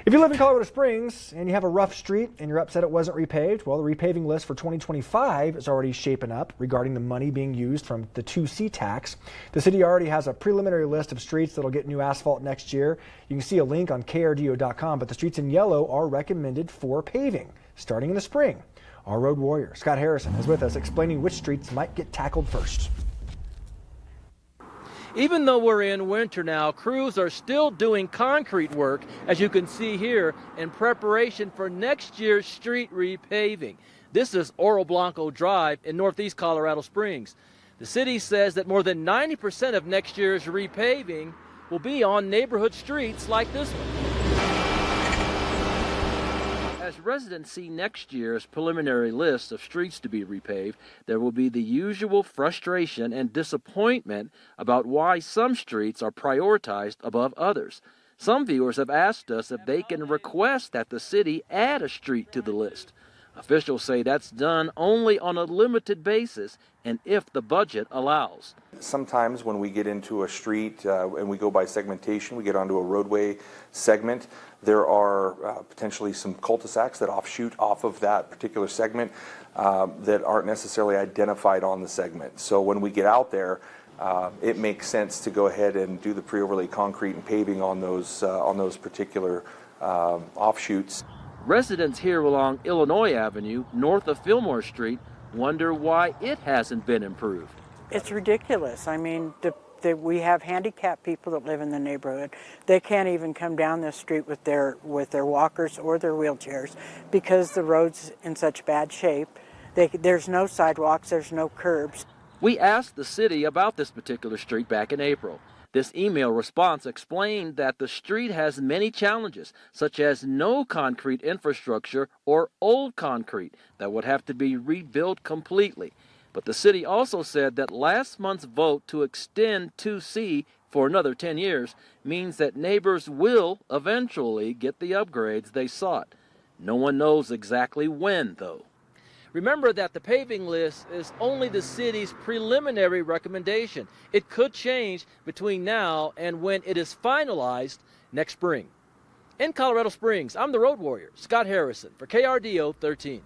If you live in Colorado Springs and you have a rough street and you're upset it wasn't repaved, well, the repaving list for 2025 is already shaping up regarding the money being used from the 2C tax. The city already has a preliminary list of streets that'll get new asphalt next year. You can see a link on krdo.com, but the streets in yellow are recommended for paving starting in the spring. Our road warrior, Scott Harrison, is with us explaining which streets might get tackled first. Even though we're in winter now, crews are still doing concrete work, as you can see here, in preparation for next year's street repaving. This is Oro Blanco Drive in northeast Colorado Springs. The city says that more than 90% of next year's repaving will be on neighborhood streets like this one. As residents see next year's preliminary list of streets to be repaved, there will be the usual frustration and disappointment about why some streets are prioritized above others. Some viewers have asked us if they can request that the city add a street to the list. Officials say that's done only on a limited basis and if the budget allows. Sometimes when we get into a street and we go by segmentation, we get onto a roadway segment, there are potentially some cul-de-sacs that offshoot off of that particular segment that aren't necessarily identified on the segment. So when we get out there, it makes sense to go ahead and do the pre-overlay concrete and paving on those particular offshoots. Residents here along Illinois Avenue, north of Fillmore Street, wonder why it hasn't been improved. It's ridiculous. I mean, we have handicapped people that live in the neighborhood. They can't even come down this street with their walkers or their wheelchairs because the road's in such bad shape. There's no sidewalks, there's no curbs. We asked the city about this particular street back in April. This email response explained that the street has many challenges, such as no concrete infrastructure or old concrete that would have to be rebuilt completely. But the city also said that last month's vote to extend 2C for another 10 years means that neighbors will eventually get the upgrades they sought. No one knows exactly when, though. Remember that the paving list is only the city's preliminary recommendation. It could change between now and when it is finalized next spring. In Colorado Springs, I'm the road warrior, Scott Harrison, for KRDO 13.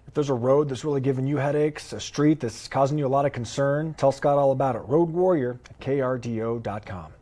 If there's a road that's really giving you headaches, a street that's causing you a lot of concern, tell Scott all about it. Road warrior at krdo.com.